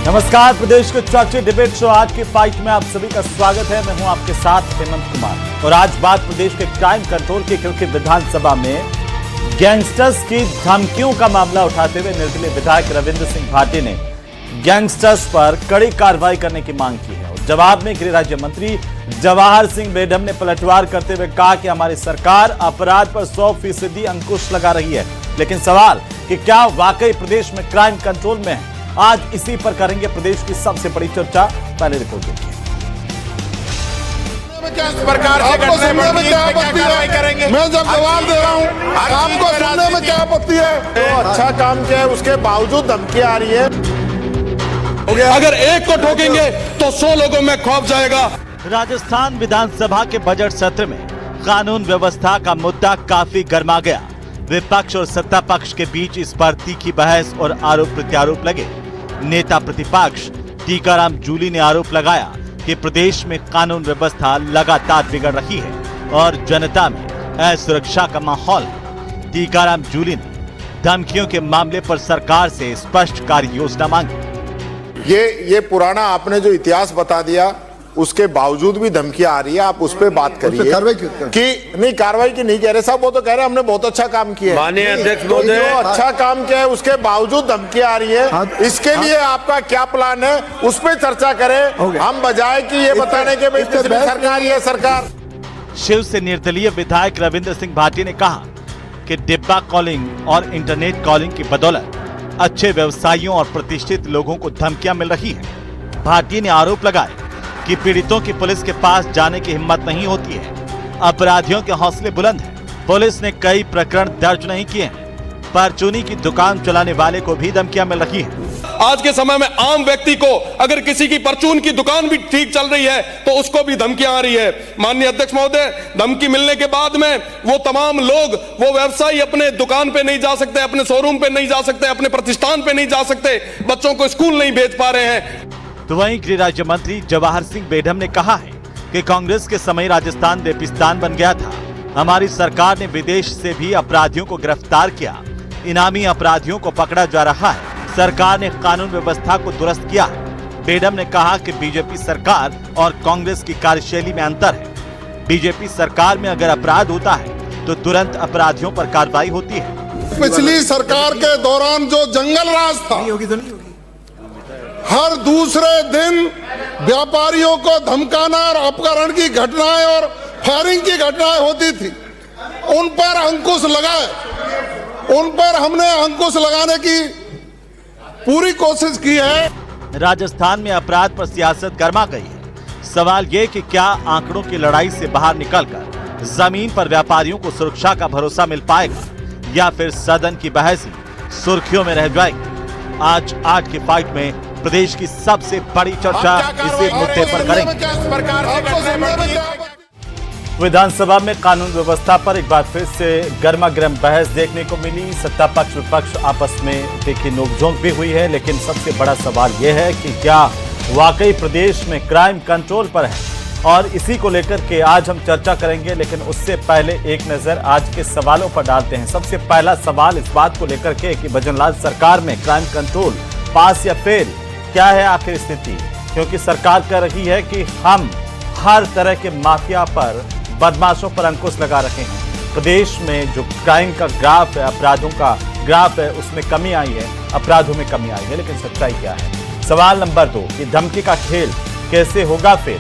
नमस्कार, प्रदेश के चर्चित डिबेट शो आज की फाइट में आप सभी का स्वागत है। मैं हूं आपके साथ हेमंत कुमार और आज बात प्रदेश के क्राइम कंट्रोल की, क्योंकि विधानसभा में गैंगस्टर्स की धमकियों का मामला उठाते हुए निर्दलीय विधायक रविंद्र सिंह भाटी ने गैंगस्टर्स पर कड़ी कार्रवाई करने की मांग की है। और जवाब में गृह राज्य मंत्री जवाहर सिंह बेढम ने पलटवार करते हुए कहा कि हमारी सरकार अपराध पर 100% अंकुश लगा रही है, लेकिन सवाल कि क्या वाकई प्रदेश में क्राइम कंट्रोल में है, आज इसी पर करेंगे प्रदेश की सबसे बड़ी चर्चा। पहले रिपोर्ट देखिए। प्रकार से सुनने में क्या आपत्ति है? मैं जब जवाब दे रहा हूँ, आपको सुनने में क्या आपत्ति है? तो अच्छा काम किया है, उसके बावजूद धमकी आ रही है। अगर एक को ठोकेंगे तो 100 लोगों में खौफ जाएगा। राजस्थान विधानसभा के बजट सत्र में कानून व्यवस्था का मुद्दा काफी गर्मा गया। विपक्ष और सत्ता पक्ष के बीच इस पर तीखी बहस और आरोप प्रत्यारोप लगे। नेता प्रतिपक्ष टीकाराम जूली ने आरोप लगाया कि प्रदेश में कानून व्यवस्था लगातार बिगड़ रही है और जनता में असुरक्षा का माहौल है। टीकाराम जूली ने धमकियों के मामले पर सरकार से स्पष्ट कार्य योजना मांगी। ये पुराना आपने जो इतिहास बता दिया, उसके बावजूद भी धमकियां आ रही है। आप उस पर बात करिए कि नहीं, कार्रवाई की नहीं कह रहे साहब, वो तो कह रहे हमने बहुत अच्छा काम किया है। माननीय अध्यक्ष जो महोदय, अच्छा काम किया है उसके बावजूद धमकियां आ रही है। इसके लिए आपका क्या प्लान है, उस पर चर्चा करें, हम बजाय कि ये बताने के भाई सरकार ये सरकार। शिव से निर्दलीय विधायक रविंद्र सिंह भाटी ने कहा कि डिब्बा कॉलिंग और इंटरनेट कॉलिंग की बदौलत अच्छे व्यवसायियों और प्रतिष्ठित लोगों को धमकियां मिल रही है। भाटी ने आरोप लगाए कि पीड़ितों की पुलिस के पास जाने की हिम्मत नहीं होती है। अपराधियों के हौसले बुलंद हैं। पुलिस ने कई प्रकरण दर्ज नहीं किए हैं। परचूनी की दुकान चलाने वाले को भी धमकियां मिल रही है। आज के समय में आम व्यक्ति को अगर किसी की परचून की दुकान भी ठीक चल रही है तो उसको भी धमकियां आ रही है। माननीय अध्यक्ष महोदय, धमकी मिलने के बाद में वो तमाम लोग, वो व्यवसायी अपने दुकान पे नहीं जा सकते, अपने शोरूम पे नहीं जा सकते, अपने प्रतिष्ठान पे नहीं जा सकते, बच्चों को स्कूल नहीं भेज पा रहे हैं। तो वहीं गृह राज्य मंत्री जवाहर सिंह बेढम ने कहा है कि कांग्रेस के समय राजस्थान रेपिस्तान बन गया था। हमारी सरकार ने विदेश से भी अपराधियों को गिरफ्तार किया। इनामी अपराधियों को पकड़ा जा रहा है। सरकार ने कानून व्यवस्था को दुरुस्त किया। बेढम ने कहा कि बीजेपी सरकार और कांग्रेस की कार्यशैली में अंतर है। बीजेपी सरकार में अगर अपराध होता है तो तुरंत अपराधियों पर कार्रवाई होती है। पिछली सरकार के दौरान जो जंगल राज था, हर दूसरे दिन व्यापारियों को धमकाना और अपहरण की घटनाएं और फायरिंग की घटनाएं होती थी। उन पर अंकुश लगाए, उन पर हमने अंकुश लगाने की पूरी कोशिश की है। राजस्थान में अपराध पर सियासत गर्मा गई है। सवाल ये कि क्या आंकड़ों की लड़ाई से बाहर निकलकर जमीन पर व्यापारियों को सुरक्षा का भरोसा मिल पाएगा या फिर सदन की बहस ही सुर्खियों में रह जाएगी। आज 8 की फाइट में प्रदेश की सबसे बड़ी चर्चा इसी मुद्दे पर करेंगे। विधानसभा में कानून व्यवस्था पर एक बार फिर से गर्मा गर्म बहस देखने को मिली। सत्ता पक्ष विपक्ष आपस में देखिए नोकझोंक भी हुई है, लेकिन सबसे बड़ा सवाल यह है कि क्या वाकई प्रदेश में क्राइम कंट्रोल पर है, और इसी को लेकर के आज हम चर्चा करेंगे। लेकिन उससे पहले एक नजर आज के सवालों पर डालते हैं। सबसे पहला सवाल इस बात को लेकर के कि भजनलाल सरकार में क्राइम कंट्रोल पास या फेल, क्या है आखिर स्थिति? क्योंकि सरकार कह रही है कि हम हर तरह के माफिया पर, बदमाशों पर अंकुश लगा रहे हैं। प्रदेश में जो क्राइम का ग्राफ है, अपराधों का ग्राफ है, उसमें कमी आई है, अपराधों में कमी आई है। लेकिन सच्चाई क्या है? सवाल नंबर 2 कि धमकी का खेल कैसे होगा फेल?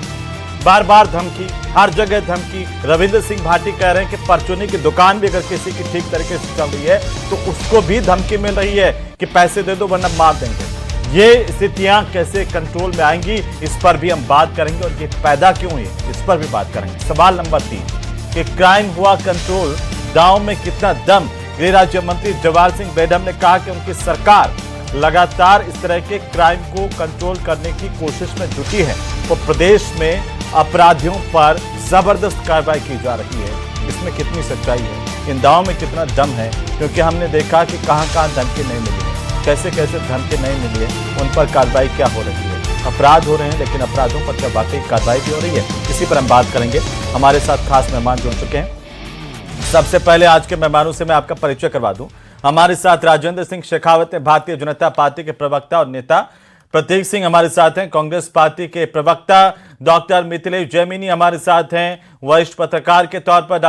बार बार धमकी, हर जगह धमकी। रविंद्र सिंह भाटी कह रहे हैं कि परचूनी की दुकान भी अगर किसी की ठीक तरीके से चल रही है तो उसको भी धमकी मिल रही है कि पैसे दे दो वरना मार देंगे। ये स्थितियां कैसे कंट्रोल में आएंगी, इस पर भी हम बात करेंगे और ये पैदा क्यों हुई, इस पर भी बात करेंगे। सवाल नंबर 3 कि क्राइम हुआ कंट्रोल, गांव में कितना दम? गृह राज्य मंत्री जवाहर सिंह बेढम ने कहा कि उनकी सरकार लगातार इस तरह के क्राइम को कंट्रोल करने की कोशिश में जुटी है। तो प्रदेश में अपराधियों पर जबरदस्त कार्रवाई की जा रही है। इसमें कितनी सच्चाई है, इन दावों में कितना दम है? क्योंकि हमने देखा कि कहां-कहां धमकी नहीं मिली है, कैसे कैसे धमकी नहीं मिली है, उन पर कार्रवाई क्या हो रही है। अपराध हो रहे हैं लेकिन अपराधों पर क्या वाकई कार्रवाई भी हो रही है? इसी पर हम बात करेंगे। हमारे साथ खास मेहमान जुड़ चुके हैं। सबसे पहले आज के मेहमानों से मैं आपका परिचय करवा दूं। हमारे साथ राजेंद्र सिंह शेखावत हैं, भारतीय जनता पार्टी के प्रवक्ता और नेता। प्रतीक सिंह हमारे साथ हैं, कांग्रेस पार्टी के प्रवक्ता। डॉक्टर मिथिलेश जैमिनी हमारे साथ हैं, वरिष्ठ पत्रकार के तौर पर।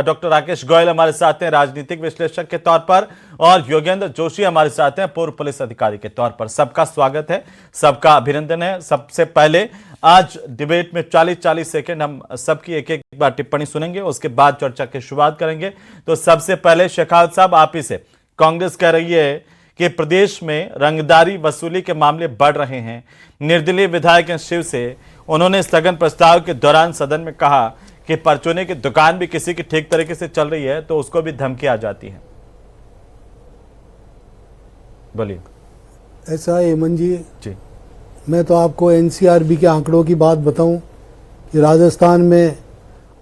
डॉक्टर राकेश गोयल हमारे साथ हैं, राजनीतिक विश्लेषक के तौर पर। और योगेंद्र जोशी हमारे साथ हैं, पूर्व पुलिस अधिकारी के तौर पर। सबका स्वागत है, सबका अभिनंदन है। सबसे पहले आज डिबेट में 40-40 सेकंड हम सबकी एक एक बार टिप्पणी सुनेंगे, उसके बाद चर्चा की शुरुआत करेंगे। तो सबसे पहले शेखावत साहब, आप ही से। कांग्रेस कह रही है कि प्रदेश में रंगदारी वसूली के मामले बढ़ रहे हैं। निर्दलीय विधायक शिव से उन्होंने स्थगन प्रस्ताव के दौरान सदन में कहा कि परचूने की दुकान भी किसी की ठीक तरीके से चल रही है तो उसको भी धमकी आ जाती है। बोलिए। ऐसा है हेमंत जी, मैं तो आपको एनसीआरबी के आंकड़ों की बात बताऊं कि राजस्थान में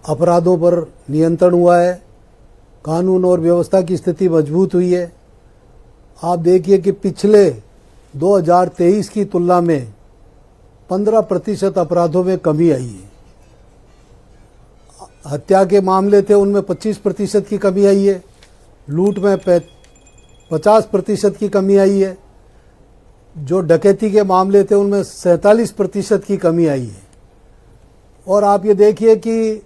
अपराधों पर नियंत्रण हुआ है, कानून और व्यवस्था की स्थिति मजबूत हुई है। आप देखिए कि पिछले 2023 की तुलना में 15% अपराधों में कमी आई है। हत्या के मामले थे उनमें 25% की कमी आई है, लूट में 50% की कमी आई है, जो डकैती के मामले थे उनमें 47% की कमी आई है। और आप ये देखिए कि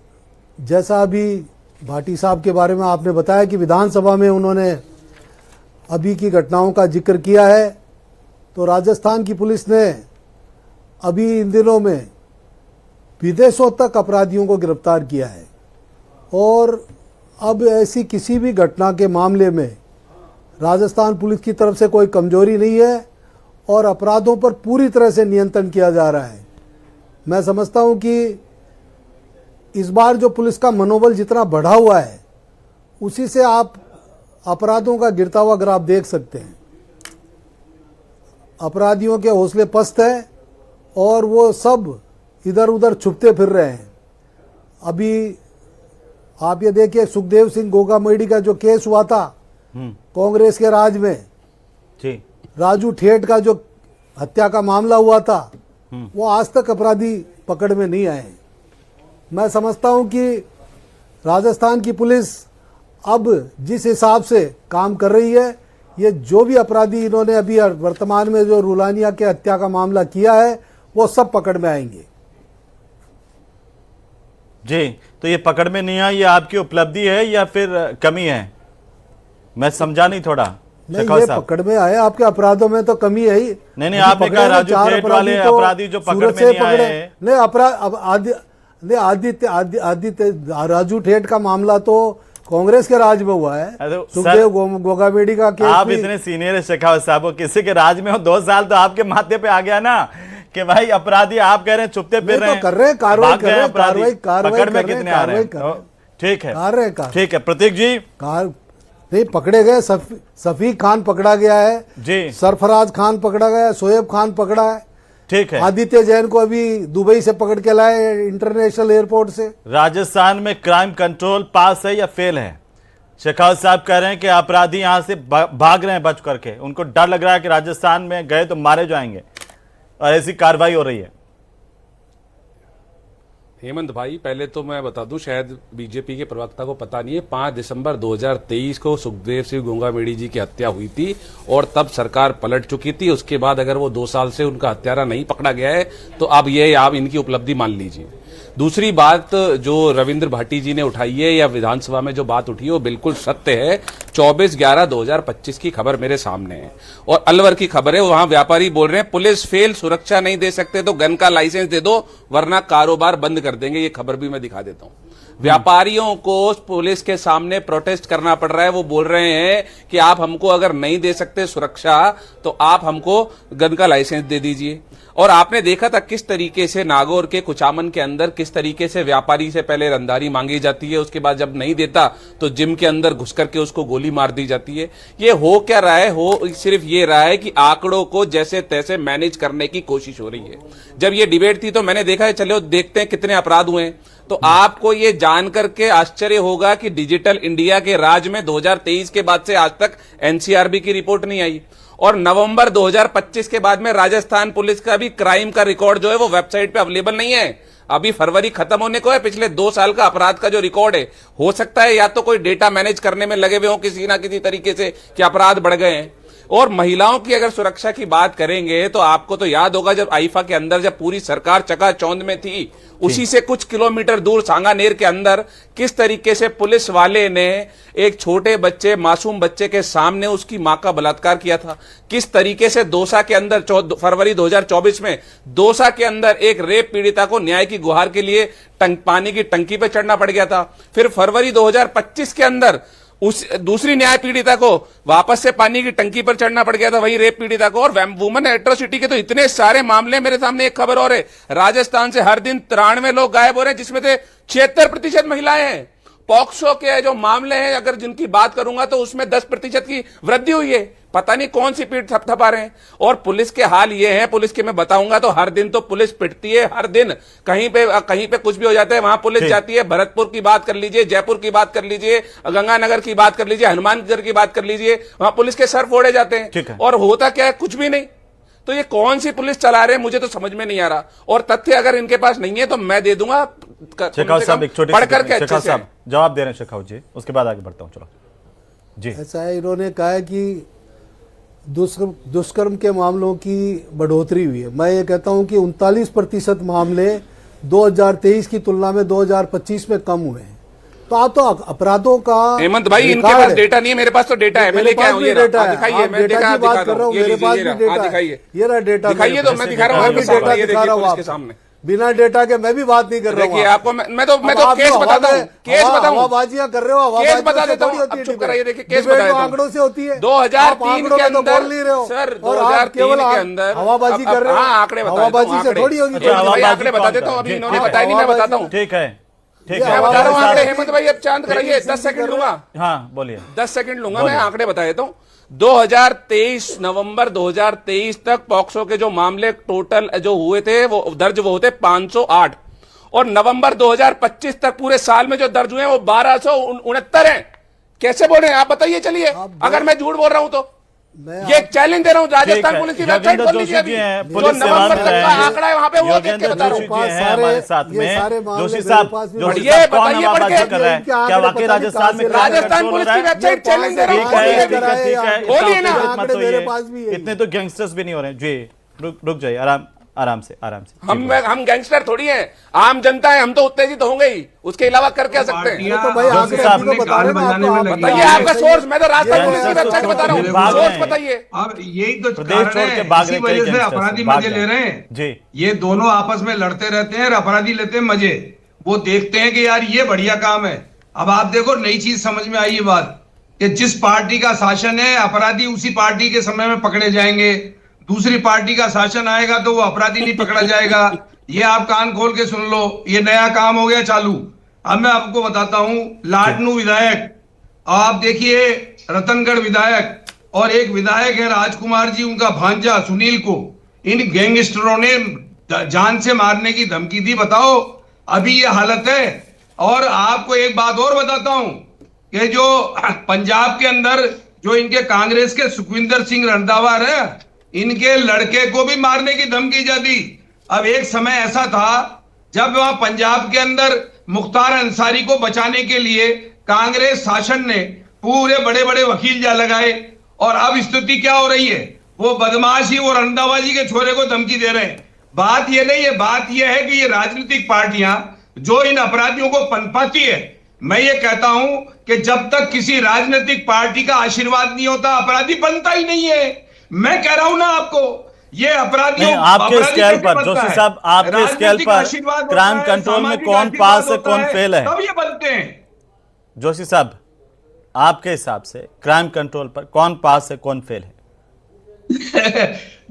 जैसा अभी भाटी साहब के बारे में आपने बताया कि विधानसभा में उन्होंने अभी की घटनाओं का जिक्र किया है, तो राजस्थान की पुलिस ने अभी इन दिनों में विदेशों तक अपराधियों को गिरफ्तार किया है। और अब ऐसी किसी भी घटना के मामले में राजस्थान पुलिस की तरफ से कोई कमजोरी नहीं है और अपराधों पर पूरी तरह से नियंत्रण किया जा रहा है। मैं समझता हूं कि इस बार जो पुलिस का मनोबल जितना बढ़ा हुआ है, उसी से आप अपराधों का गिरता हुआ ग्राफ देख सकते हैं। अपराधियों के हौसले पस्त है और वो सब इधर उधर छुपते फिर रहे हैं। अभी आप ये देखिए, सुखदेव सिंह गोगामेडी का जो केस हुआ था कांग्रेस के राज में, जी, राजू ठेठ का जो हत्या का मामला हुआ था, वो आज तक अपराधी पकड़ में नहीं आए। मैं समझता हूं कि राजस्थान की पुलिस अब जिस हिसाब से काम कर रही है, ये जो भी अपराधी इन्होंने अभी वर्तमान में जो रुलानिया के हत्या का मामला किया है, वो सब पकड़ में आएंगे। जी, तो ये पकड़ में नहीं आई, ये आपकी उपलब्धि है या फिर कमी है? मैं समझा नहीं थोड़ा। नहीं, ये पकड़ में आए, आपके अपराधों में तो कमी है ही नहीं। आपने कहा राजू ठेठ वाले अपराधी जो पकड़ में नहीं आए। नहीं, आदित्य राजू ठेठ का मामला तो कांग्रेस के राज में हुआ है। सुखदेव गोगामेडी का केस आप इतने सीनियर है शेखावत साहब, किसी के राज में हो 2 साल तो आपके माथे पे आ गया ना कि भाई अपराधी आप कह रहे हैं छुपते फिर रहे हैं, कर रहे हैं, कार्रवाई कर रहे हैं, पकड़ में कितने आ रहे हैं? ठीक है, ठीक है। प्रतीक जी, नहीं पकड़े गए, सफीक खान पकड़ा गया है जी, सरफराज खान पकड़ा गया है, शोएब खान पकड़ा है, ठीक है। आदित्य जैन को अभी दुबई से पकड़ के लाए, इंटरनेशनल एयरपोर्ट से। राजस्थान में क्राइम कंट्रोल पास है या फेल है? शेखावत साहब कह रहे हैं कि अपराधी यहां से भाग रहे हैं बच करके, उनको डर लग रहा है कि राजस्थान में गए तो मारे जाएंगे और ऐसी कार्रवाई हो रही है। हेमंत भाई, पहले तो मैं बता दूं, शायद बीजेपी के प्रवक्ता को पता नहीं है, 5 दिसंबर 2023 को सुखदेव सिंह गोगामेडी जी की हत्या हुई थी और तब सरकार पलट चुकी थी। उसके बाद अगर वो 2 साल से उनका हत्यारा नहीं पकड़ा गया है तो अब ये आप इनकी उपलब्धि मान लीजिए। दूसरी बात जो रविंद्र भाटी जी ने उठाई है या विधानसभा में जो बात उठी है वो बिल्कुल सत्य है। 24/11/2025 की खबर मेरे सामने है और अलवर की खबर है। वहां व्यापारी बोल रहे हैं पुलिस फेल, सुरक्षा नहीं दे सकते तो गन का लाइसेंस दे दो वरना कारोबार बंद कर देंगे। ये खबर भी मैं दिखा देता हूं। व्यापारियों को पुलिस के सामने प्रोटेस्ट करना पड़ रहा है। वो बोल रहे हैं कि आप हमको अगर नहीं दे सकते सुरक्षा तो आप हमको गन का लाइसेंस दे दीजिए। और आपने देखा था किस तरीके से नागौर के कुचामन के अंदर किस तरीके से व्यापारी से पहले रंगदारी मांगी जाती है, उसके बाद जब नहीं देता तो जिम के अंदर घुस करके उसको गोली मार दी जाती है। ये हो क्या रहा है? हो सिर्फ ये रहा है कि आंकड़ों को जैसे तैसे मैनेज करने की कोशिश हो रही है। जब ये डिबेट थी तो मैंने देखा है चलो देखते हैं कितने अपराध हुए हैं, तो आपको ये जानकर के आश्चर्य होगा कि डिजिटल इंडिया के राज में 2023 के बाद से आज तक एनसीआरबी की रिपोर्ट नहीं आई और नवंबर 2025 के बाद में राजस्थान पुलिस का भी क्राइम का रिकॉर्ड जो है वो वेबसाइट पे अवेलेबल नहीं है। अभी फरवरी खत्म होने को है, पिछले 2 साल का अपराध का जो रिकॉर्ड है, हो सकता है या तो कोई डेटा मैनेज करने में लगे हुए हो किसी ना किसी तरीके से कि अपराध बढ़ गए हैं। और महिलाओं की अगर सुरक्षा की बात करेंगे तो आपको तो याद होगा जब आईफा के अंदर जब पूरी सरकार चकाचौंध में थी, उसी से कुछ किलोमीटर दूर सांगानेर के अंदर किस तरीके से पुलिस वाले ने एक छोटे बच्चे, मासूम बच्चे के सामने उसकी मां का बलात्कार किया था। किस तरीके से दौसा के अंदर फरवरी 2024 में दौसा के अंदर एक रेप पीड़िता को न्याय की गुहार के लिए पानी की टंकी पर चढ़ना पड़ गया था। फिर फरवरी 2025 के अंदर उस दूसरी न्याय पीड़िता को वापस से पानी की टंकी पर चढ़ना पड़ गया था, वही रेप पीड़िता को। और वुमन एट्रोसिटी के तो इतने सारे मामले, मेरे सामने एक खबर और है, राजस्थान से हर दिन 93 लोग गायब हो रहे हैं, जिसमें से 76% महिलाएं हैं। पॉक्सो के जो मामले हैं अगर जिनकी बात करूंगा तो उसमें 10% की वृद्धि हुई है। पता नहीं कौन सी पीठ थपथपा रहे हैं। और पुलिस के हाल ये है, पुलिस के मैं बताऊंगा तो हर दिन तो पुलिस पिटती है, हर दिन कहीं पे कुछ भी हो जाता है वहां पुलिस जाती है। भरतपुर की बात कर लीजिए, जयपुर की बात कर लीजिए, गंगानगर की बात कर लीजिए, हनुमानगढ़ की बात कर लीजिए, वहां पुलिस के सर फोड़े जाते हैं और होता क्या है, कुछ भी नहीं। तो ये कौन सी पुलिस चला रहे हैं मुझे तो समझ में नहीं आ रहा। और तथ्य अगर इनके पास नहीं है तो मैं दे दूंगा। शेखावत साहब एक छोटी शेखावत साहब जवाब दे रहे हैं शेखावत जी, उसके बाद आगे बढ़ता हूं। चलो जी। ऐसा है, इन्होंने कहा है कि दुष्कर्म के मामलों की बढ़ोतरी हुई है। मैं ये कहता हूं कि 39% मामले 2023 की तुलना में 2025 में कम हुए हैं। तो आप तो अपराधों का हेमंत भाई, इनके पास डेटा नहीं है, मेरे पास तो डेटा है। मैं लेके आया हूं, ये डेटा है। दिखाइए, मैं डेटा की बात कर रहा हूं, मेरे पास भी डेटा है। दिखाइए, ये रहा डेटा, दिखाइए तो मैं दिखा रहा हूं, मैं भी डेटा दिखा रहा हूं आपके सामने। बिना डेटा के मैं भी बात नहीं कर रहा हूं। देखिए आपको मैं तो केस बताता हूं, केस बताऊं, हवाबाजियां कर रहे हो, केस बता देता हूं। अब चुप कराइए, देखिए केस बता देता हूं। आंकड़ों से होती है। 2003 के अंदर सर, और आप केवल हवाबाजी कर रहे हो। हाँ, आंकड़े बता, हवाबाजी से थोड़ी होगी। आंकड़े बता देता हूं, अभी इन्होंने बताया नहीं, मैं बताता हूं। ठीक है, ठीक मैं बता रहा हूं आंकड़े। हेमंत भाई अब चांद कराइए, 10 सेकंड लूंगा। हाँ बोलिए, 10 सेकंड लूंगा, मैं आंकड़े बता देता हूं। 2023 नवंबर 2023 तक पॉक्सो के जो मामले टोटल जो हुए थे वो दर्ज वो होते 508, और नवंबर 2025 तक पूरे साल में जो दर्ज हुए हैं वो 1269 हैं। कैसे बोल रहे हैं आप बताइए? चलिए, अगर मैं झूठ बोल रहा हूं तो ये चैलेंज दे रहा हूं। राजस्थान पुलिस की वेबसाइट खोल लीजिए, अभी जो नवंबर तक का आंकड़ा है वहां पे वो देख के बता रहा हूं। हमारे साथ में जोशी साहब, ये बताइए पढ़ के कर रहे हैं क्या वाकई राजस्थान में राजस्थान पुलिस की वेबसाइट चैलेंज दे रहा हूं। बोलिए ना, इतने तो गैंगस्टर्स भी नहीं हो रहे हैं जी। रुक जाइए, आराम से। हम गैंगस्टर थोड़ी हैं, आम जनता है, हम तो उत्तेजित होंगे ही, उसके अलावा कर क्या सकते हैं? बताइए आपका सोर्स। मैं तो राजस्थान पुलिस की वेबसाइट बता रहा हूँ, सोर्स बताइए। अब यही तो प्रदेश छोड़ के भाग रहे, इसी वजह से अपराधी मजे ले रहे हैं जी। ये दोनों आपस में लड़ते रहते हैं और अपराधी लेते हैं मजे। वो देखते हैं कि यार ये बढ़िया काम है। अब आप देखो, नई चीज समझ में आई ये बात कि जिस पार्टी का शासन है, अपराधी उसी पार्टी के समय में पकड़े जाएंगे। दूसरी पार्टी का शासन आएगा तो वो अपराधी नहीं पकड़ा जाएगा। ये आप कान खोल के सुन लो, ये नया काम हो गया चालू। अब मैं आपको बताता हूं, लाडनू विधायक, आप देखिए रतनगढ़ विधायक, और एक विधायक है राजकुमार जी, उनका भांजा सुनील को इन गैंगस्टरों ने जान से मारने की धमकी दी। बताओ, अभी ये हालत है। और आपको एक बात और बताता हूं कि जो पंजाब के अंदर जो इनके कांग्रेस के सुखविंदर सिंह रंधावा है, इनके लड़के को भी मारने की धमकी जाती। अब एक समय ऐसा था जब वहां पंजाब के अंदर मुख्तार अंसारी को बचाने के लिए कांग्रेस शासन ने पूरे बड़े बड़े वकील जा लगाए, और अब स्थिति क्या हो रही है? वो बदमाश ही वो रंधावा जी के छोरे को धमकी दे रहे हैं। बात ये नहीं है, बात ये है कि ये राजनीतिक पार्टियां जो इन अपराधियों को पनपाती है, मैं ये कहता हूं कि जब तक किसी राजनीतिक पार्टी का आशीर्वाद नहीं होता, अपराधी बनता ही नहीं है। मैं कह रहा हूं ना आपको, ये अपराधियों आपके स्केल पर जोशी साहब, आपके स्केल पर क्राइम कंट्रोल में कौन पास है कौन फेल है, तब ये बनते हैं। जोशी साहब, आपके हिसाब से क्राइम कंट्रोल पर कौन पास है कौन फेल है?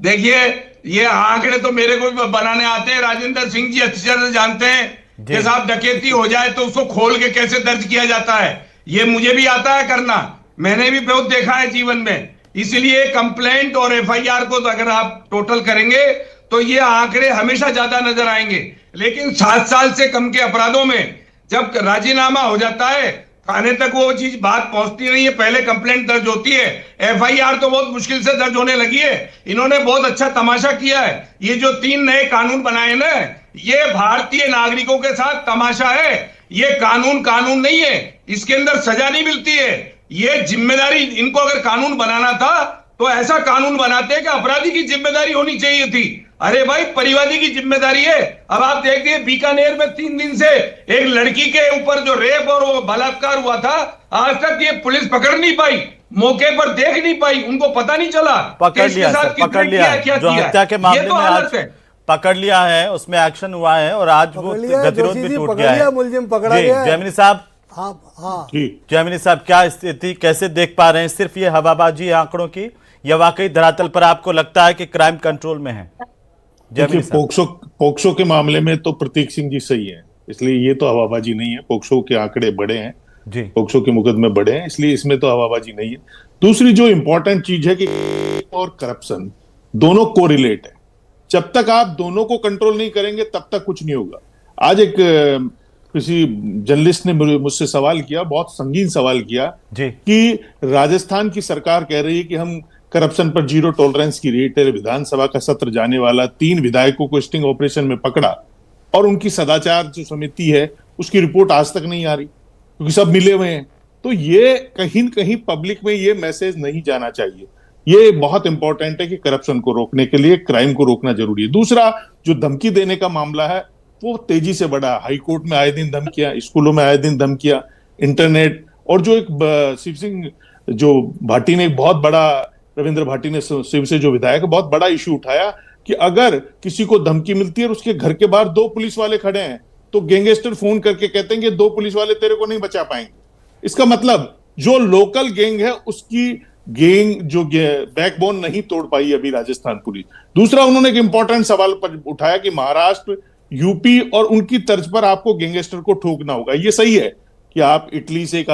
देखिए, ये आंकड़े तो मेरे को भी बनाने आते हैं। राजेंद्र सिंह जी अच्छी तरह जानते हैं कि साहब डकैती हो जाए तो उसको खोल के कैसे दर्ज किया जाता है। ये मुझे भी आता है करना, मैंने भी बहुत देखा है जीवन में। इसलिए कंप्लेंट और एफआईआर को तो अगर आप टोटल करेंगे तो ये आंकड़े हमेशा ज्यादा नजर आएंगे। लेकिन 7 साल से कम के अपराधों में जब राजीनामा हो जाता है, थाने तक वो चीज बात पहुंचती नहीं है, पहले कंप्लेंट दर्ज होती है। एफआईआर तो बहुत मुश्किल से दर्ज होने लगी है। इन्होंने बहुत अच्छा तमाशा किया है। ये जो 3 नए कानून बनाए ना, ये भारतीय नागरिकों के साथ तमाशा है। ये कानून नहीं है, इसके अंदर सजा नहीं मिलती है। ये जिम्मेदारी, इनको अगर कानून बनाना था तो ऐसा कानून बनाते हैं कि अपराधी की जिम्मेदारी होनी चाहिए थी। अरे भाई, परिवादी की जिम्मेदारी है। अब आप देखिए, बीकानेर में 3 दिन से एक लड़की के ऊपर जो रेप और वो बलात्कार हुआ था, आज तक ये पुलिस पकड़ नहीं पाई, मौके पर देख नहीं पाई, उनको पता नहीं चला पकड़ लिया सर, पकड़ लिया क्या जो किया। हत्या के मामले ये तो में हालत आज है। पकड़ लिया है, उसमें एक्शन हुआ है और आज वो गतिरोध भी टूट गया है। मुलजिम पकड़ा जी गया है। जयमिनी साहब, हाँ हाँ, जयमिनी साहब, क्या स्थिति कैसे देख पा रहे हैं? सिर्फ ये हवाबाजी आंकड़ों की या वाकई धरातल पर आपको लगता है कि क्राइम कंट्रोल में है? देखिए, पोक्सो के मामले में तो प्रतीक सिंह जी सही है, इसलिए ये तो हवाबाजी नहीं है। पोक्सो के आंकड़े बड़े हैं जी, पोक्सो के मुकदमे बड़े हैं, इसलिए इसमें तो हवाबाजी नहीं है। दूसरी जो इंपॉर्टेंट चीज है कि और करप्शन दोनों कोरिलेट है। जब तक आप दोनों को कंट्रोल नहीं करेंगे तब तक कुछ नहीं होगा। आज एक किसी जर्नलिस्ट ने मुझसे सवाल किया, बहुत संगीन सवाल किया जी, कि राजस्थान की सरकार कह रही है कि हम करप्शन पर 0 टॉलरेंस की रेट है, विधानसभा का सत्र जाने वाला, 3 विधायकों को स्टिंग ऑपरेशन में पकड़ा और उनकी सदाचार जो समिति है उसकी रिपोर्ट आज तक नहीं आ रही क्योंकि सब मिले हुए हैं। तो ये कहीं न कहीं पब्लिक में ये मैसेज नहीं जाना चाहिए। ये बहुत इंपॉर्टेंट है कि करप्शन को रोकने के लिए क्राइम को रोकना जरूरी है। दूसरा, जो धमकी देने का मामला है वो तेजी से बढ़ा। हाई कोर्ट में आए दिन धमकियां, स्कूलों में आए दिन धमकियां, इंटरनेट, और जो एक शिव सिंह जो भाटी ने एक बहुत बड़ा, रविंद्र भाटी ने शिव से जो विधायक बहुत बड़ा इश्यू उठाया कि अगर किसी को धमकी मिलती है और उसके घर के बाहर 2 पुलिस वाले खड़े हैं तो गैंगस्टर फोन करके कहते हैं कि 2 पुलिस वाले तेरे को नहीं बचा पाएंगे। इसका मतलब जो लोकल गैंग है उसकी गैंग जो बैकबोन नहीं तोड़ पाई अभी राजस्थान पुलिस। दूसरा, उन्होंने एक इंपॉर्टेंट सवाल पर उठाया कि महाराष्ट्र, यूपी और उनकी तर्ज पर आपको गैंगस्टर को ठोकना होगा। ये सही है कि आप इटली से एक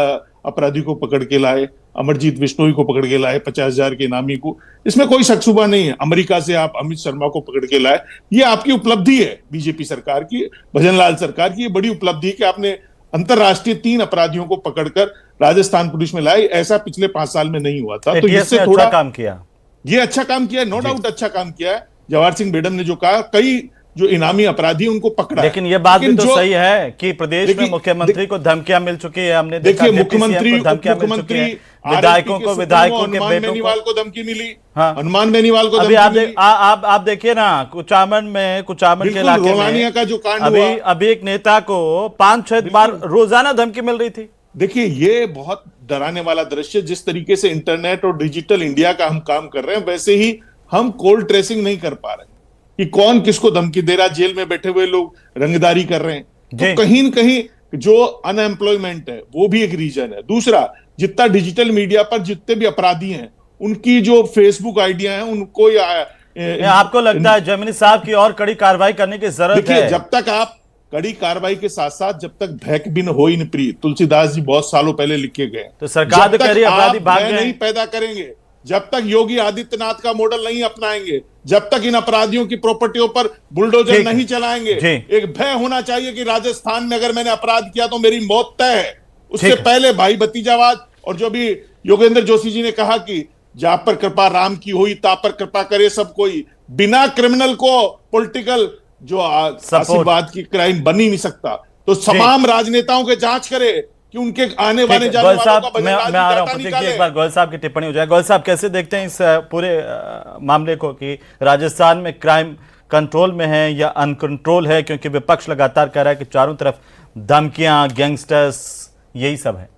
अपराधी को पकड़ के लाए, अमरजीत बिश्नोई को पकड़ के लाए, 50,000 के इनामी को, इसमें कोई शक शुबा नहीं है। अमेरिका से आप अमित शर्मा को पकड़ के लाए, ये आपकी उपलब्धि है, बीजेपी सरकार की, भजनलाल सरकार की ये बड़ी उपलब्धि है कि आपने अंतरराष्ट्रीय 3 अपराधियों को पकड़कर राजस्थान पुलिस में लाए। ऐसा पिछले 5 साल में नहीं हुआ था। तो इससे थोड़ा काम किया, ये अच्छा काम किया, नो डाउट अच्छा काम किया है। जवाहर सिंह बेडम ने जो कहा, कई जो इनामी अपराधी उनको पकड़ा। लेकिन ये बात भी तो सही है कि प्रदेश में मुख्यमंत्री को धमकियां मिल चुकी है। हमने देखा मुख्यमंत्री विधायकों को, विधायकों के बेटों को धमकी मिली। हाँ, हनुमान बेनीवाल को अभी धमकी मिली। आप देखिए ना, कुचामन के इलाके में का जो कांड हुआ, अभी एक नेता को 5-6 बार रोजाना धमकी मिल रही थी। देखिए, ये बहुत डराने वाला दृश्य। जिस तरीके से इंटरनेट और डिजिटल इंडिया का हम काम कर रहे हैं, वैसे ही हम कोल्ड ट्रेसिंग नहीं कर पा रहे कि कौन किसको धमकी दे रहा। जेल में बैठे हुए लोग रंगदारी कर रहे हैं, तो कहीं न कहीं जो अनएम्प्लॉयमेंट है वो भी एक रीजन है। दूसरा, जितना डिजिटल मीडिया पर जितने भी अपराधी हैं उनकी जो फेसबुक आइडिया है उनको आपको लगता है जयमिनी साहब की और कड़ी कार्रवाई करने की जरूरत है? जब तक आप कड़ी कार्रवाई के साथ साथ जब तक भैक बिन हो ही प्री, तुलसीदास जी बहुत सालों पहले लिखे गए, तो सरकार तो कह रही है अपराधी भाग गए नहीं पैदा करेंगे, जब तक योगी आदित्यनाथ का मॉडल नहीं अपनाएंगे, जब तक इन अपराधियों की प्रॉपर्टियों पर बुलडोजर नहीं चलाएंगे, एक भय होना चाहिए कि राजस्थान में अगर मैंने अपराध किया तो मेरी मौत तय है। उससे पहले भाई भतीजावाद, और जो भी योगेंद्र जोशी जी ने कहा कि जा पर कृपा राम की हुई ता पर कृपा करे सब कोई, बिना क्रिमिनल को पॉलिटिकल जो आशीर्वाद की क्राइम बन ही नहीं सकता। तो तमाम राजनेताओं के जांच करे कि उनके आने वाले जाने वालों का मैं आ रहा हूं प्रतीक जी, एक बार गोयल साहब की टिप्पणी हो जाए। गोयल साहब, कैसे देखते हैं इस पूरे मामले को कि राजस्थान में क्राइम कंट्रोल में है या अनकंट्रोल है? क्योंकि विपक्ष लगातार कह रहा है कि चारों तरफ धमकियां, गैंगस्टर्स, यही सब है।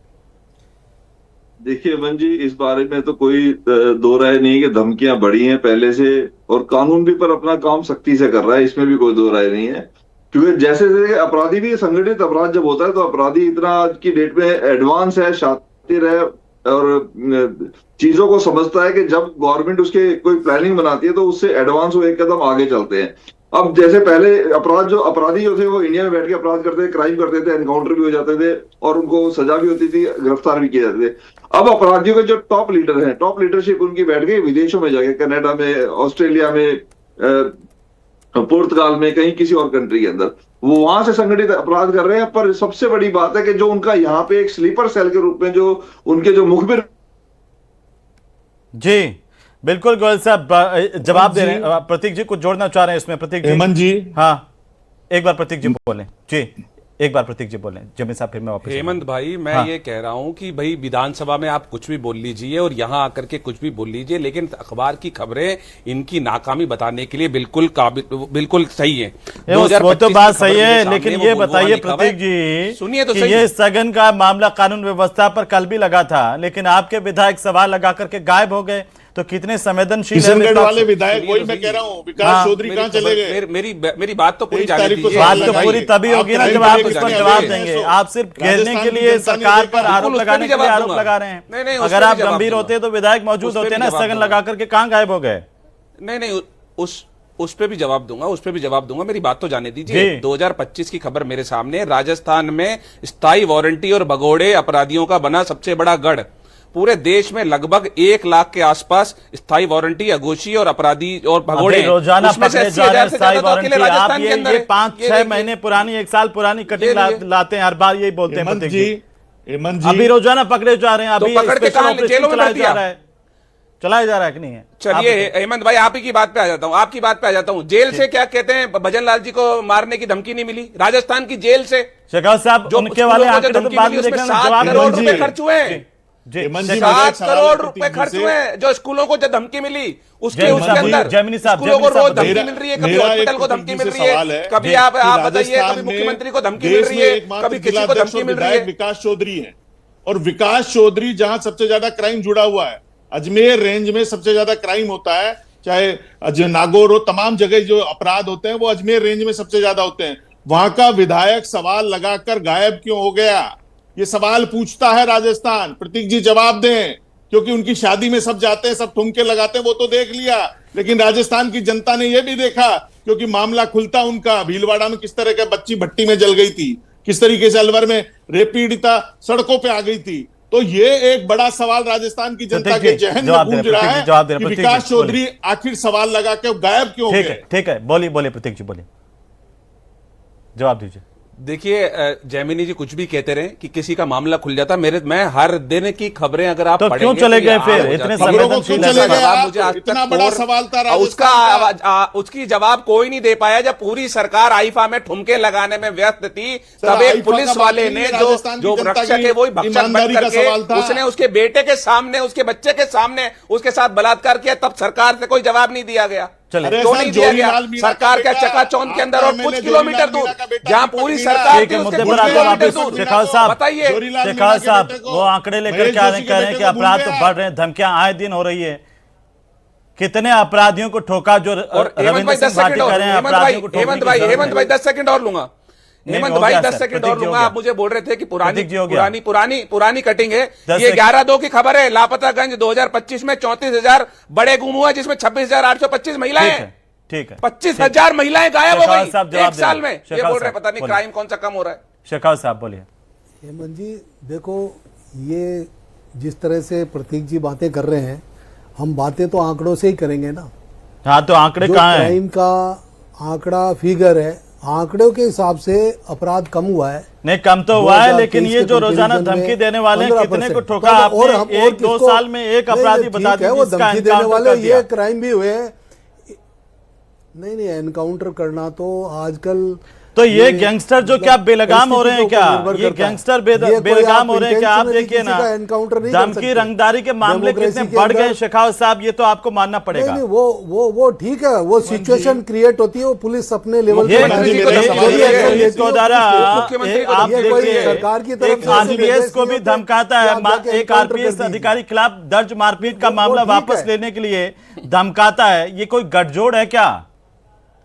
देखिए अमन जी, इस बारे में तो कोई दो राय नहीं कि धमकियां बढ़ी हैं पहले से, और कानून भी पर अपना काम सख्ती से कर रहा है, इसमें भी कोई दो राय नहीं है। क्योंकि जैसे जैसे अपराधी भी, संगठित अपराध जब होता है तो अपराधी इतना आज की डेट में एडवांस है, शातिर है और चीजों को समझता है कि जब गवर्नमेंट उसके कोई प्लानिंग बनाती है तो उससे एडवांस वो एक कदम आगे चलते हैं। अब जैसे पहले अपराधी जो थे वो इंडिया में बैठ के अपराध करते थे, क्राइम करते थे, एनकाउंटर भी हो जाते थे और उनको सजा भी होती थी, गिरफ्तार भी किए जाते थे। अब अपराधियों के जो टॉप लीडर हैं, टॉप लीडरशिप उनकी बैठ गई विदेशों में जाके, कनाडा में, ऑस्ट्रेलिया में, पुर्तगाल में, कहीं किसी और कंट्री के अंदर, वो वहां से संगठित अपराध कर रहे हैं। पर सबसे बड़ी बात है कि जो उनका यहाँ पे एक स्लीपर सेल के रूप में जो उनके जो मुखबिर। जी बिल्कुल गोयल साहब जवाब दे रहे हैं। प्रतीक जी कुछ जोड़ना चाह रहे हैं इसमें? प्रतीक जी, हेमंत जी, हाँ एक बार प्रतीक जी बोलें। जी एक बार प्रतीक जी बोलें, जमीन साहब फिर मैं वापस। हेमंत भाई, मैं ये कह रहा हूं कि भाई विधानसभा में आप कुछ भी बोल लीजिए और यहां आकर के कुछ भी बोल लीजिए, लेकिन अखबार की खबरें इनकी नाकामी बताने के लिए बिल्कुल सही है। वो तो बात सही है, लेकिन ये बताइए प्रतीक जी, सुनिए तो कि सही, ये स्थगन का मामला कानून व्यवस्था पर कल भी लगा था, लेकिन आपके विधायक सवाल लगा करके गायब हो गए, तो कितने संवेदनशील किशनगढ़ वाले विधायक, वही मैं कह रहा हूँ, विकास चौधरी कहाँ चले गए? मेरी बात तो पूरी जाने दीजिए। बात तो पूरी तभी होगी ना जब आप इस पर जवाब देंगे। आप सिर्फ घेरने के लिए, सरकार पर आरोप लगाने के लिए आरोप लगा रहे हैं। अगर आप गंभीर होते तो विधायक मौजूद होते ना, स्थगन लगा करके कहाँ गायब हो गए? नहीं, उस पे भी जवाब दूंगा, मेरी बात तो जाने दीजिए। 2025 की खबर मेरे सामने है। राजस्थान में स्थायी वारंटी और भगोड़े अपराधियों का बना सबसे बड़ा गढ़। पूरे देश में लगभग 1 लाख के आसपास स्थायी वारंटी, अगोशी और अपराधी और भगोड़े रोजाना पकड़े जा रहे हैं स्थायी वारंटी। आप ये 5-6 महीने पुरानी, 1 साल पुरानी कटिंग लाते हैं, हर बार यही बोलते हैं प्रतीक जी। हेमंत जी, अभी रोजाना पकड़े जा रहे हैं, अभी पकड़ के जेलों में चलाया जा रहा है कि नहीं है? चलिए हेमंत भाई, आप ही की बात पे आ जाता हूँ, जेल से क्या कहते हैं, भजन लाल जी को मारने की धमकी नहीं मिली राजस्थान की जेल से। शेखावत साहब, उनके वाले आंकड़े तो बाद में देखना, 7 करोड़ रुपए खर्च हुए हैं, 7 करोड़ रुपए खर्च हुए हैं जो स्कूलों को धमकी मिली, उसके अंदर स्कूलों को रोज धमकी मिल रही है, कभी हॉस्पिटल को धमकी मिल रही है, कभी आप बताइए, कभी मुख्यमंत्री को धमकी मिल रही है, कभी किसी को धमकी मिल रही है। विकास चौधरी है, और विकास चौधरी जहां सबसे ज्यादा क्राइम जुड़ा हुआ है, अजमेर रेंज में सबसे ज्यादा क्राइम होता है, चाहे नागौर हो, तमाम जगह जो अपराध होते हैं वो अजमेर रेंज में सबसे ज्यादा होते हैं। वहां का विधायक सवाल लगाकर गायब क्यों हो गया, ये सवाल पूछता है राजस्थान। प्रतीक जी जवाब दें, क्योंकि उनकी शादी में सब जाते हैं, सब ठुमके लगाते हैं, वो तो देख लिया, लेकिन राजस्थान की जनता ने यह भी देखा, क्योंकि मामला खुलता उनका, भीलवाड़ा में किस तरह का बच्ची भट्टी में जल गई थी, किस तरीके से अलवर में रेप पीड़िता सड़कों पे आ गई थी। तो ये एक बड़ा सवाल राजस्थान की जनता के जहन में गूंज रहा है कि विकास चौधरी आखिर सवाल लगा के गायब क्यों हो गए। ठीक है, बोलिए प्रतीक जी, बोलिए, जवाब दीजिए। देखिए जैमिनी जी कुछ भी कहते रहे कि किसी का मामला खुल जाता, मैं हर दिन की खबरें अगर आप तो क्यों चले गए फिर इतने संवेदनशील? मुझे इतना बड़ा सवाल था, उसकी जवाब कोई नहीं दे पाया। जब पूरी सरकार आईफा में ठुमके लगाने में व्यस्त थी, तब एक पुलिस वाले ने जो रक्षक है वो भक्षक बन करके उसने उसके बेटे के सामने, उसके बच्चे के सामने उसके साथ बलात्कार किया, तब सरकार से कोई जवाब नहीं दिया गया। क्यों नहीं दिया गया? सरकार का चकाचौंध के अंदर और कुछ किलोमीटर दूर, जहां पूरी सरकार थी, उसके कुछ किलोमीटर दूर। बताइए शेखावत साहब, वो आंकड़े लेकर क्या कह रहे हैं कि अपराध तो बढ़ रहे हैं, धमकियां आए दिन हो रही है। कितने अपराधियों को ठोका जो रविंद्र सिंह भाटी कह रहे हैं अपराधियों को? हेमंत भाई 10 सेकंड और लूंगा। हेमंत भाई 10 सेकंड और लूंगा। आप मुझे बोल रहे थे कि पुरानी कटिंग है। ये 11/2 की खबर है। लापतागंज 2025 में 34,000 बड़े गुम हुआ, जिसमें 26,825 महिलाएं हैं। ठीक है, 25,000 महिलाएं गायब हो गई एक साल में। ये बोल रहे पता नहीं क्राइम कौन सा कम हो रहा है। शेखावत साहब बोलिए। हेमंत जी देखो, ये जिस तरह से प्रतीक जी बातें कर रहे हैं, हम बातें तो आंकड़ों से ही करेंगे ना। हाँ, तो आंकड़े कहाँ हैं? क्राइम का आंकड़ा फिगर है, आंकड़ों के हिसाब से अपराध कम हुआ है। नहीं, कम तो हुआ है, लेकिन ये जो रोजाना धमकी देने वाले हैं, कितने को ठोका आपने? 1-2 साल में एक अपराधी बता दीजिए वो धमकी देने वाले, ये क्राइम भी हुए। नहीं, एनकाउंटर करना तो आजकल, तो ये गैंगस्टर जो क्या बेलगाम हो रहे हैं क्या? ये गैंगस्टर बेलगाम हो रहे हैं क्या? आप देखिए ना, धमकी रंगदारी के मामले कितने बढ़ गए शेखावत साहब, ये तो आपको मानना पड़ेगा। नहीं, वो ठीक है, वो सिचुएशन क्रिएट होती है, वो पुलिस अपने लेवल पे सरकार की तरफ आरपीएस को भी धमकाता है, एक आरपीएस अधिकारी के खिलाफ दर्ज मारपीट का मामला वापस लेने के लिए धमकाता है। ये कोई गठजोड़ है क्या?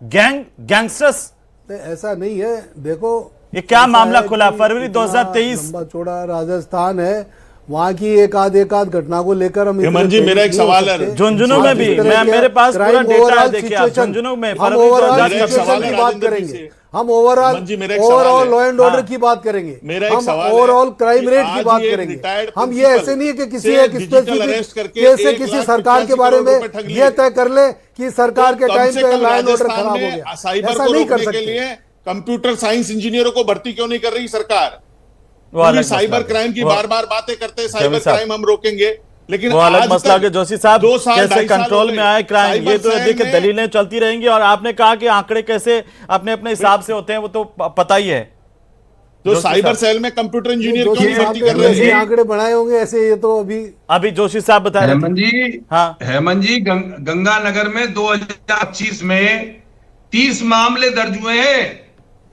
गैंगस्टर्स? ऐसा नहीं है। देखो ये क्या मामला खुला फरवरी 2023, लंबा चौड़ा राजस्थान है, वहाँ की एक आध घटना को लेकर हम जी मेरा एक सवाल है, झुंझुनू में भी मेरे पास पूरा डेटा है, देखिए आप झुंझुनू में फरवरी 2023 की बात करेंगे, हम ओवरऑल लॉ एंड ऑर्डर की बात करेंगे, हम ओवरऑल क्राइम रेट की बात करेंगे। हम ये ऐसे नहीं है कि किसी एक स्पेसिफिक केस से किसी सरकार के बारे में ये तय कर ले कि सरकार के टाइम पे लॉ एंड ऑर्डर खराब हो गया, ऐसा नहीं कर सकते। कंप्यूटर साइंस इंजीनियरों को भर्ती क्यों नहीं कर रही सरकार? साइबर क्राइम की बार बार बातें करते हैं, साइबर क्राइम हम रोकेंगे, लेकिन वो अलग मसला के जोशी साहब कैसे कंट्रोल में आए क्राइम, ये तो देखिए दलीलें चलती रहेंगी। और आपने कहा कि आंकड़े कैसे अपने अपने हिसाब से होते हैं, वो तो पता ही है। जो साइबर सेल में कंप्यूटर इंजीनियर जोशी की साहब भर्ती ने कर रहे जैसे हैं। आंकड़े बढ़ाए होंगे ऐसे ये तो अभी जोशी साहब बता रहे हेमंत जी, हाँ। हेमंत जी, गंगानगर में 2025 में 30 मामले दर्ज हुए हैं,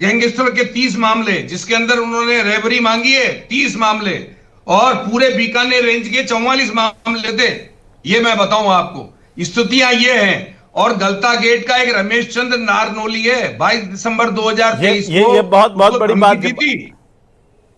गैंगस्टर के 30 मामले, जिसके अंदर उन्होंने रेवरी मांगी है 30 मामले, और पूरे बीकानेर रेंज के 44 मामले थे। ये मैं बताऊं आपको, स्थितियां ये हैं। और गलता गेट का एक रमेश चंद्र नारनोली है, 22 दिसंबर 2023 को ये बहुत बड़ी बात दी थी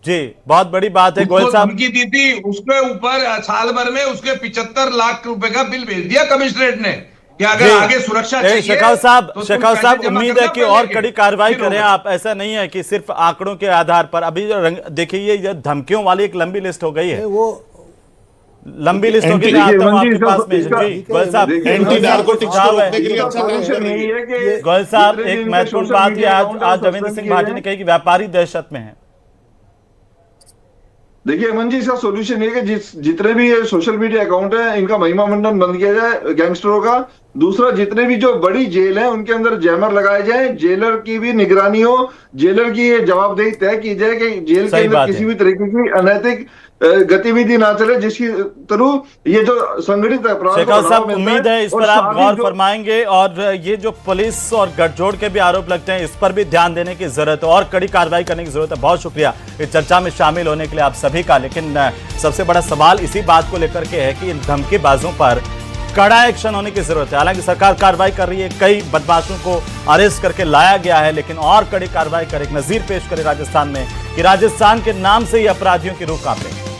जी, बहुत बड़ी बात है गोयल साहब। धमकी दी थी, उसके ऊपर साल भर में उसके 75 लाख रुपए का बिल भेज दिया कमिश्नरेट ने कि अगर आगे सुरक्षा चाहिए। शेखावत तो साहब उम्मीद है कि और कड़ी कार्रवाई करें होगा। आप। ऐसा नहीं है कि सिर्फ आंकड़ों के आधार पर। अभी देखिए ये धमकियों वाली एक लंबी लिस्ट हो गई है, वो लंबी लिस्ट होगी। मैं आता हूं आपके पास में। जी गोयल साहब, एंटी नारकोटिक्स को रोकने के लिए अच्छा काम कर रही है। गोयल साहब, एक महत्वपूर्ण बात ये आज रविंद्र सिंह भाटी ने कही कि व्यापारी दहशत में है। देखिए हेमंत जी, इसका सोल्यूशन ये है कि जितने भी ये सोशल मीडिया अकाउंट है इनका महिमा मंडन बंद किया जाए गैंगस्टरों का। दूसरा, जितने भी जो बड़ी जेल है उनके अंदर जैमर लगाए जाए, जेलर की भी निगरानी हो, जेलर की ये जवाबदेही तय की जाए कि जेल के अंदर किसी भी तरीके की अनैतिक गतिविधि ना चले, जिसकी थ्रू ये जो संगठित अपराध। शेखावत साहब, उम्मीद है इस पर आप गौर फरमाएंगे और ये जो पुलिस और गठजोड़ के भी आरोप लगते हैं इस पर भी ध्यान देने की जरूरत है और कड़ी कार्रवाई करने की जरूरत है। बहुत शुक्रिया इस चर्चा में शामिल होने के लिए आप सभी का। लेकिन सबसे बड़ा सवाल इसी बात को लेकर के है कि इन धमकीबाजों पर कड़ा एक्शन होने की जरूरत है। हालांकि सरकार कार्रवाई कर रही है, कई बदमाशों को अरेस्ट करके लाया गया है, लेकिन और कड़ी कार्रवाई कर एक नजीर पेश करे राजस्थान में कि राजस्थान के नाम से ही अपराधियों की रूह कांप रही है।